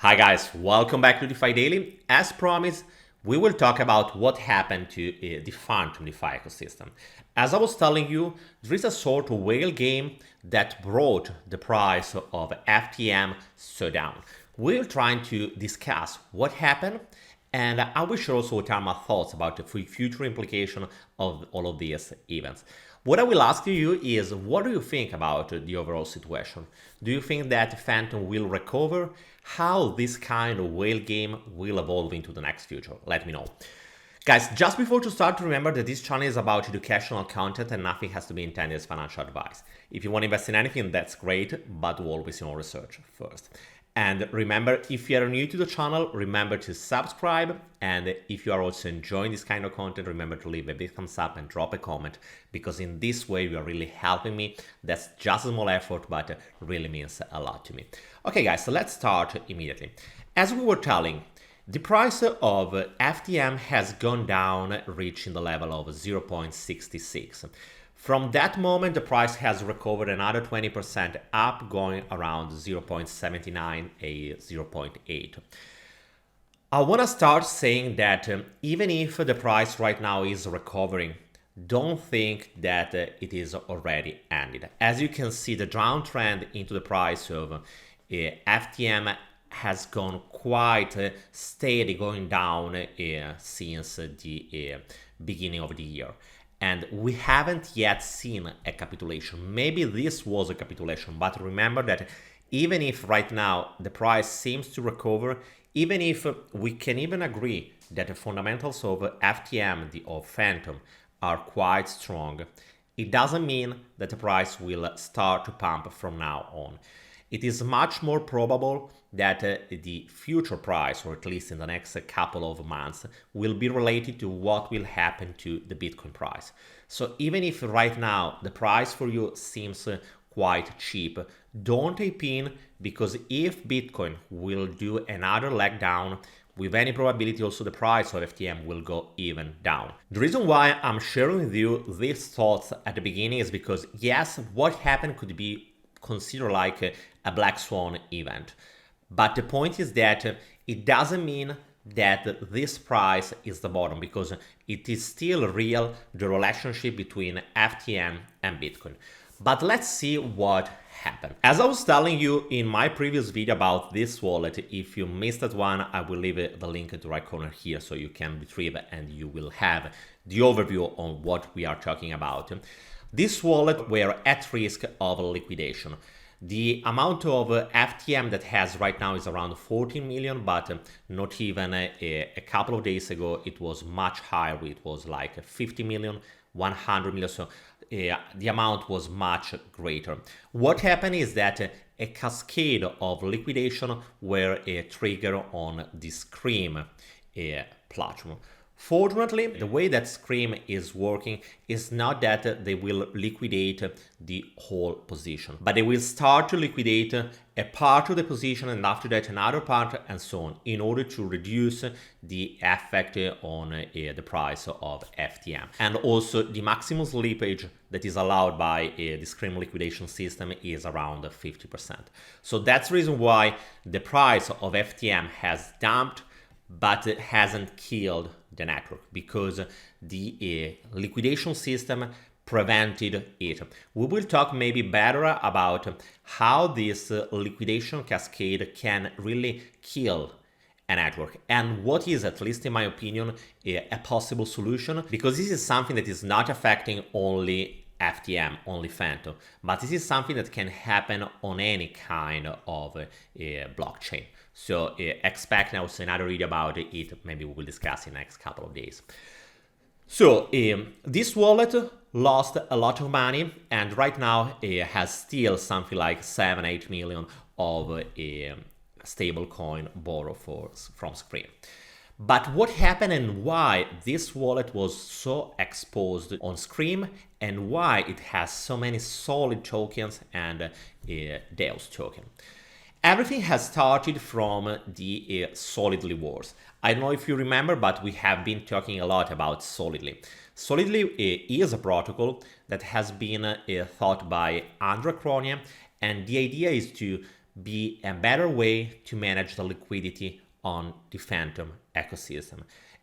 Hi guys, welcome back to DeFi Daily. As promised, we will talk about what happened to the Phantom DeFi ecosystem. As I was telling you, there is a sort of whale game that brought the price of FTM so down. We're trying to discuss what happened, and I will share also what are my thoughts about the future implication of all of these events. What I will ask you is, what do you think about the overall situation? Do you think that Phantom will recover? How this kind of whale game will evolve into the next future? Let me know. Guys, just before to start, remember that this channel is about educational content and nothing has to be intended as financial advice. If you want to invest in anything, that's great, but do always your own research first. And remember, if you are new to the channel, remember to subscribe. And if you are also enjoying this kind of content, remember to leave a big thumbs up and drop a comment, because in this way you are really helping me. That's just a small effort, but really means a lot to me. Okay guys, so let's start immediately. As we were telling, the price of FTM has gone down, reaching the level of 0.66. From that moment, the price has recovered another 20% up, going around 0.79, a 0.8. I want to start saying that even if the price right now is recovering, don't think that it is already ended. As you can see, the downtrend into the price of FTM has gone quite steady, going down since the beginning of the year. And we haven't yet seen a capitulation. Maybe this was a capitulation, but remember that even if right now the price seems to recover, even if we can even agree that the fundamentals of FTM or Phantom are quite strong, it doesn't mean that the price will start to pump from now on. It is much more probable that the future price, or at least in the next couple of months, will be related to what will happen to the Bitcoin price. So even if right now the price for you seems quite cheap, don't tape in, because if Bitcoin will do another leg down, with any probability also the price of FTM will go even down. The reason why I'm sharing with you these thoughts at the beginning is because, yes, what happened could be considered like a black swan event. But the point is that it doesn't mean that this price is the bottom, because it is still real, the relationship between FTM and Bitcoin. But let's see what happened. As I was telling you in my previous video about this wallet, if you missed that one, I will leave the link in the right corner here so you can retrieve it and you will have the overview on what we are talking about. This wallet were at risk of liquidation. The amount of FTM that has right now is around 14 million, but not even a couple of days ago it was much higher. It was like 50 million, 100 million, so the amount was much greater. What happened is that a cascade of liquidation were triggered on the Scream platform. Fortunately, the way that Scream is working is not that they will liquidate the whole position, but they will start to liquidate a part of the position and after that another part and so on, in order to reduce the effect on the price of FTM. And also the maximum slippage that is allowed by the Scream liquidation system is around 50%. So that's the reason why the price of FTM has dumped, but it hasn't killed the network, because the liquidation system prevented it. We will talk maybe better about how this liquidation cascade can really kill a network, and what is, at least in my opinion, a possible solution, because this is something that is not affecting only FTM, only Phantom, but this is something that can happen on any kind of blockchain. So expect also another video about it, maybe we will discuss in the next couple of days. So this wallet lost a lot of money, and right now it has still something like 7-8 million of stable coin borrowed from Scream. But what happened and why this wallet was so exposed on Scream, and why it has so many solid tokens and Deus token? Everything has started from the Solidly wars. I don't know if you remember, but we have been talking a lot about Solidly. Solidly is a protocol that has been thought by Andrew Cronia, and the idea is to be a better way to manage the liquidity on the Phantom ecosystem.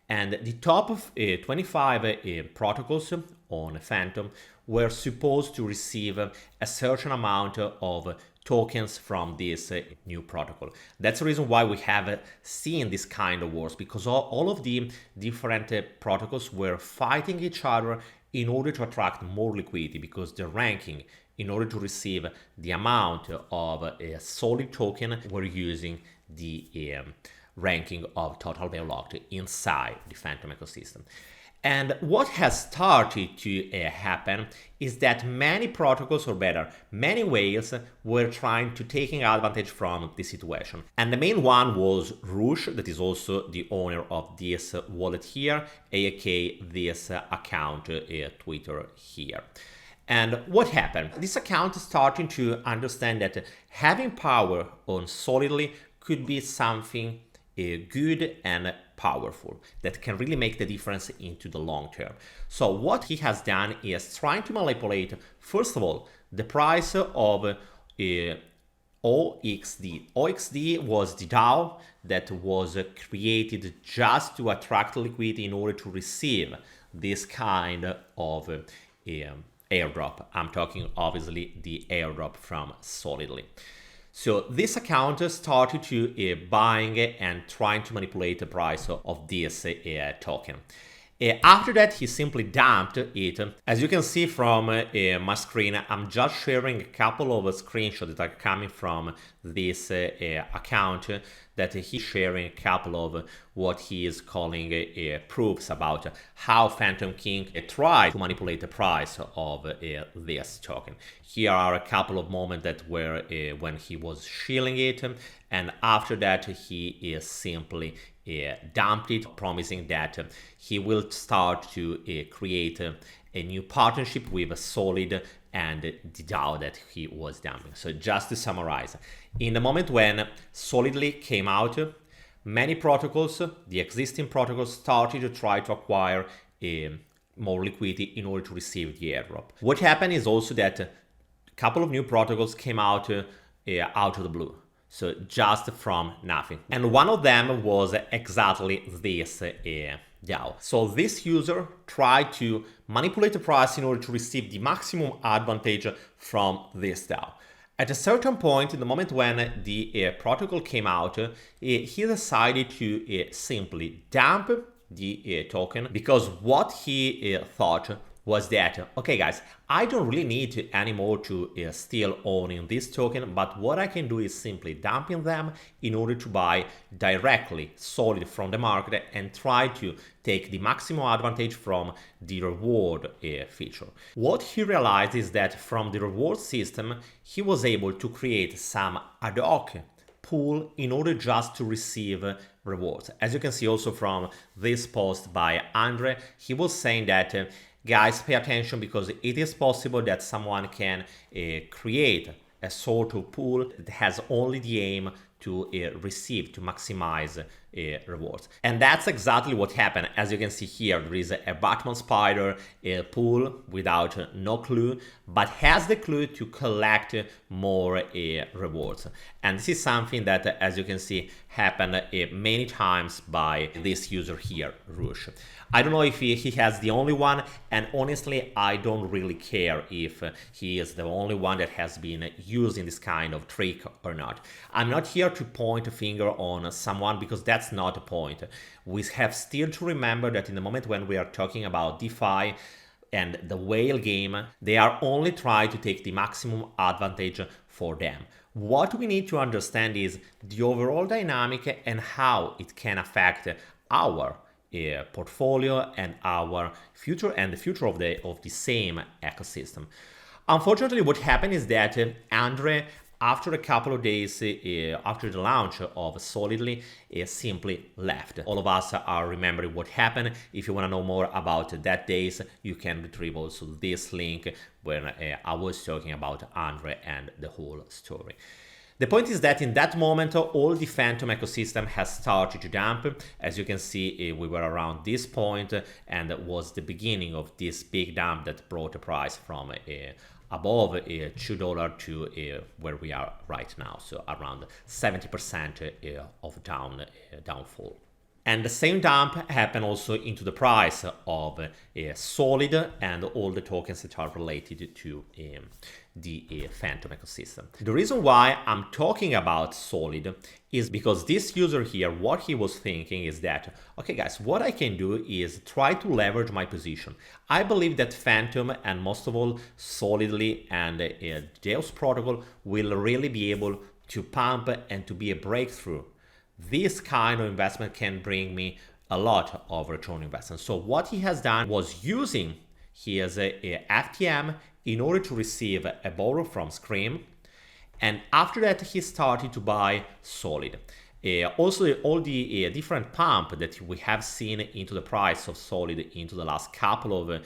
And the top of 25 protocols on Phantom were supposed to receive a certain amount of tokens from this new protocol. That's the reason why we have seen this kind of wars, because all of the different protocols were fighting each other in order to attract more liquidity, because the ranking in order to receive the amount of a solid token were using the ranking of total value locked inside the Phantom ecosystem. And what has started to happen is that many protocols, or better, many whales were trying to taking advantage from this situation. And the main one was Rush, that is also the owner of this wallet here, aka this account Twitter here. And what happened? This account is starting to understand that having power on Solidly could be something good and powerful that can really make the difference into the long term. So what he has done is trying to manipulate, first of all, the price of OXD. OXD was the DAO that was created just to attract liquidity in order to receive this kind of airdrop. I'm talking obviously the airdrop from Solidly. So this account started to buying and trying to manipulate the price of this token. After that, he simply dumped it. As you can see from my screen, I'm just sharing a couple of screenshots that are coming from this account, that he's sharing a couple of what he is calling proofs about how Phantom King tried to manipulate the price of this token. Here are a couple of moments that were when he was shilling it, and after that he is simply dumped it, promising that he will start to create a new partnership with Solid and the DAO that he was dumping. So just to summarize, in the moment when Solidly came out, many protocols, the existing protocols, started to try to acquire more liquidity in order to receive the airdrop. What happened is also that a couple of new protocols came out of the blue. So just from nothing. And one of them was exactly this DAO. So this user tried to manipulate the price in order to receive the maximum advantage from this DAO. At a certain point, in the moment when the protocol came out, he decided to simply dump the token, because what he thought was that, okay guys, I don't really need anymore to still owning this token, but what I can do is simply dumping them in order to buy directly Solid from the market and try to take the maximum advantage from the reward feature. What he realized is that from the reward system, he was able to create some ad hoc pool in order just to receive rewards. As you can see also from this post by Andre, he was saying that guys, pay attention, because it is possible that someone can create a sort of pool that has only the aim to receive, to maximize rewards. And that's exactly what happened. As you can see here, there is a Batman Spider pool without no clue, but has the clue to collect more rewards. And this is something that, as you can see, happened many times by this user here, Rush. I don't know if he has the only one, and honestly, I don't really care if he is the only one that has been using this kind of trick or not. I'm not here to point a finger on someone, because that's not the point. We have still to remember that in the moment when we are talking about DeFi and the whale game, they are only trying to take the maximum advantage for them. What we need to understand is the overall dynamic and how it can affect our portfolio and our future and the future of the same ecosystem. Unfortunately, what happened is that Andre, after a couple of days after the launch of Solidly, simply left. All of us are remembering what happened. If you want to know more about that days, you can retrieve also this link when I was talking about Andre and the whole story. The point is that in that moment, all the Phantom ecosystem has started to dump. As you can see, we were around this point, and it was the beginning of this big dump that brought the price from above $2 to where we are right now, so around 70% of downfall. And the same dump happened also into the price of Solid and all the tokens that are related to the Phantom ecosystem. The reason why I'm talking about Solid is because this user here, what he was thinking is that, okay guys, what I can do is try to leverage my position. I believe that Phantom and most of all Solidly and Deus protocol will really be able to pump and to be a breakthrough. This kind of investment can bring me a lot of return on investment. So what he has done was using his FTM in order to receive a borrow from Scream, and after that he started to buy Solid. Also, all the different pump that we have seen into the price of Solid into the last couple of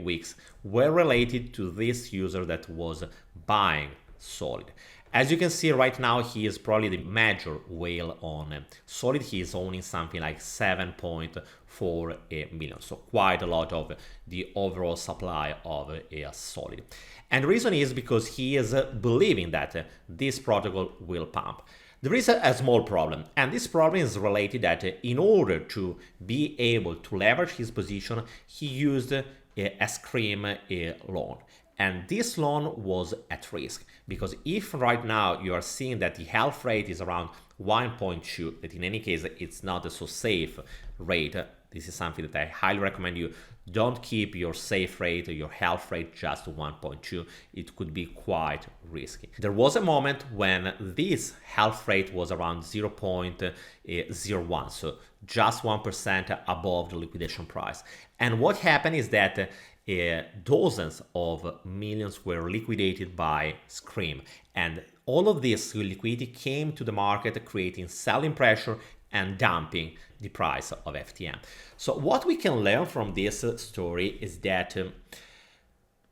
weeks were related to this user that was buying Solid. As you can see right now, he is probably the major whale on Solid. He is owning something like 7.4 million, so quite a lot of the overall supply of Solid. And the reason is because he is believing that this protocol will pump. There is a small problem, and this problem is related that in order to be able to leverage his position, he used a Scream loan. And this loan was at risk, because if right now you are seeing that the health rate is around 1.2, that in any case it's not a so safe rate, this is something that I highly recommend you. Don't keep your safe rate or your health rate just to 1.2. It could be quite risky. There was a moment when this health rate was around 0.01, so just 1% above the liquidation price. And what happened is that dozens of millions were liquidated by Scream, and all of this liquidity came to the market, creating selling pressure and dumping the price of FTM. So what we can learn from this story is that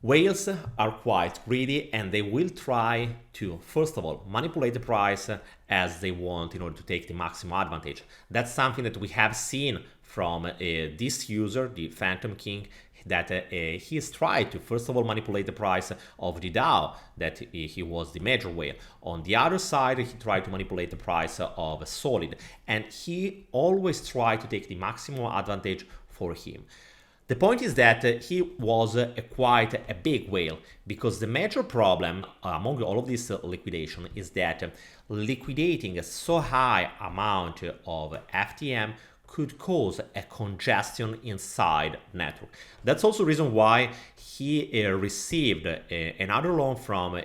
whales are quite greedy, and they will try to, first of all, manipulate the price as they want in order to take the maximum advantage. That's something that we have seen from this user, the Phantom King, that he has tried to, first of all, manipulate the price of the DAO, that he was the major whale. On the other side, he tried to manipulate the price of Solid, and he always tried to take the maximum advantage for him. The point is that he was quite a big whale, because the major problem among all of this liquidation is that liquidating a so high amount of FTM could cause a congestion inside network. That's also the reason why he received another loan from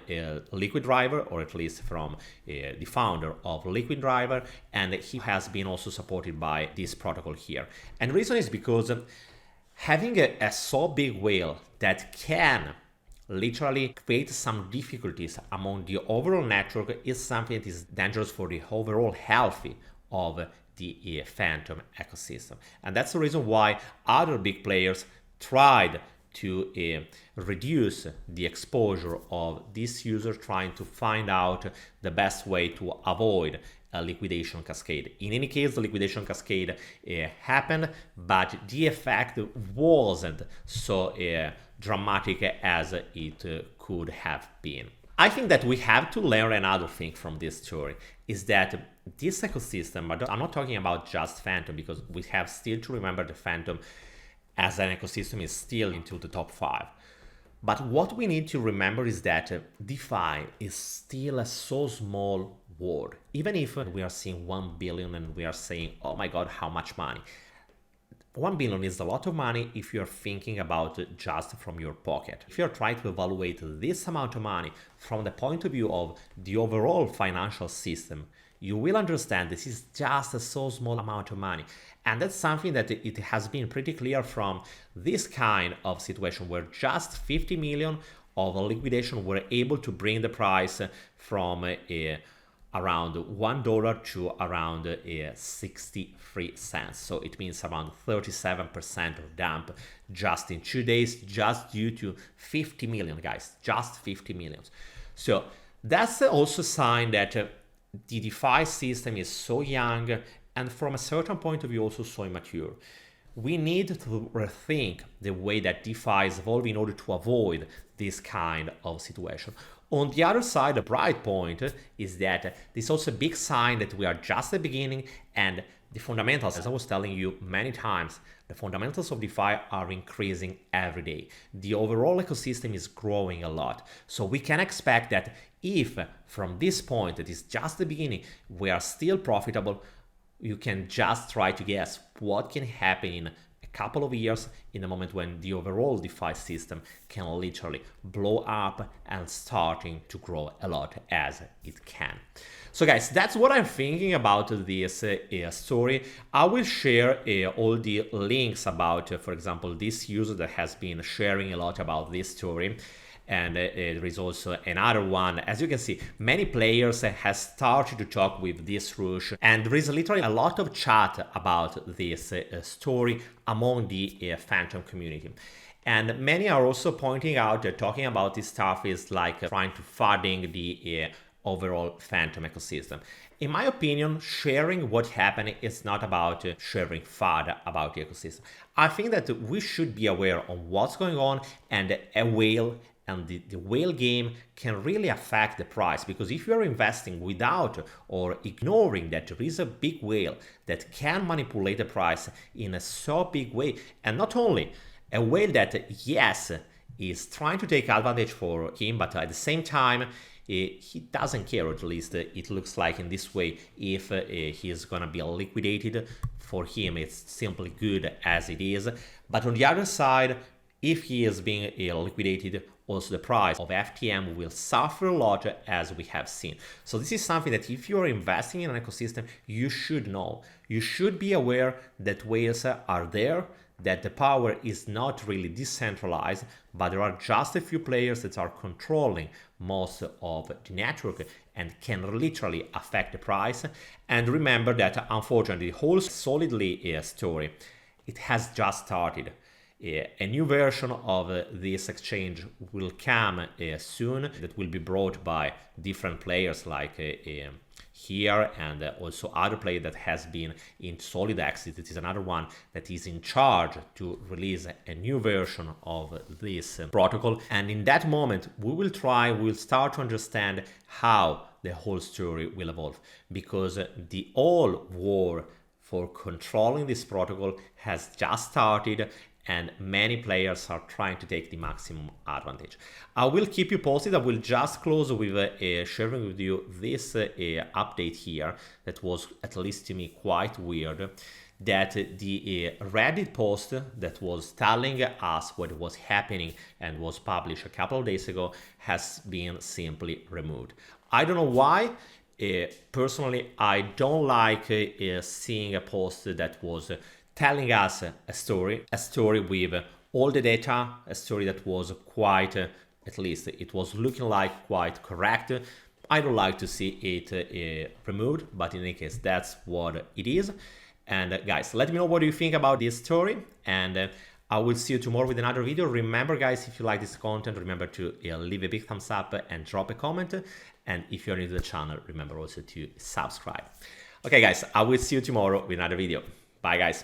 Liquid Driver, or at least from the founder of Liquid Driver, and he has been also supported by this protocol here. And the reason is because having a so big whale that can literally create some difficulties among the overall network is something that is dangerous for the overall health of the Phantom ecosystem. And that's the reason why other big players tried to reduce the exposure of this user, trying to find out the best way to avoid a liquidation cascade. In any case, the liquidation cascade happened, but the effect wasn't so dramatic as it could have been. I think that we have to learn another thing from this story, is that this ecosystem, I'm not talking about just Phantom, because we have still to remember the Phantom as an ecosystem is still into the top 5. But what we need to remember is that DeFi is still a so small world. Even if we are seeing 1 billion and we are saying, oh my God, how much money? 1 billion is a lot of money if you're thinking about it just from your pocket. If you're trying to evaluate this amount of money from the point of view of the overall financial system, you will understand this is just a so small amount of money. And that's something that it has been pretty clear from this kind of situation, where just 50 million of liquidation were able to bring the price from around $1 to around 63 cents. So it means around 37% of dump just in 2 days, just due to 50 million, guys, just 50 million. So that's also a sign that the DeFi system is so young, and from a certain point of view also so immature. we need to rethink the way that DeFi is evolving in order to avoid this kind of situation. On the other side, the bright point is that this is also a big sign that we are just at the beginning, and the fundamentals, as I was telling you many times, the fundamentals of DeFi are increasing every day. The overall ecosystem is growing a lot. So we can expect that if from this point, that is just the beginning, we are still profitable, you can just try to guess what can happen in a couple of years, in the moment when the overall DeFi system can literally blow up and starting to grow a lot as it can. So guys, that's what I'm thinking about this story. I will share all the links about, for example, this user that has been sharing a lot about this story. And there is also another one. As you can see, many players have started to talk with this Rush, and there is literally a lot of chat about this story among the Phantom community. And many are also pointing out that talking about this stuff is like trying to flooding the overall Phantom ecosystem. In my opinion, sharing what happened is not about sharing FUD about the ecosystem. I think that we should be aware of what's going on, and a whale and the whale game can really affect the price, because if you're investing without or ignoring that there is a big whale that can manipulate the price in a so big way, and not only a whale that, yes, is trying to take advantage for him, but at the same time, he doesn't care, or at least it looks like in this way. If he is gonna be liquidated, for him it's simply good as it is. But on the other side, if he is being liquidated, also the price of FTM will suffer a lot, as we have seen. So this is something that if you're investing in an ecosystem, you should know. You should be aware that whales are there, that the power is not really decentralized, but there are just a few players that are controlling most of the network and can literally affect the price. And remember that unfortunately the whole solidly story, it has just started. A new version of this exchange will come soon, that will be brought by different players like here, and also other player that has been in Solid Exit. It is another one that is in charge to release a new version of this protocol. And in that moment, we'll start to understand how the whole story will evolve, because the whole war for controlling this protocol has just started, and many players are trying to take the maximum advantage. I will keep you posted. I will just close with sharing with you this update here that was, at least to me, quite weird, that the Reddit post that was telling us what was happening and was published a couple of days ago has been simply removed. I don't know why. Personally, I don't like seeing a post that was telling us a story with all the data, a story that was quite, at least it was looking like quite correct. I don't like to see it removed, but in any case, that's what it is. And guys, let me know what you think about this story, and I will see you tomorrow with another video. Remember guys, if you like this content, remember to leave a big thumbs up and drop a comment. And if you're new to the channel, remember also to subscribe. Okay guys, I will see you tomorrow with another video. Bye guys.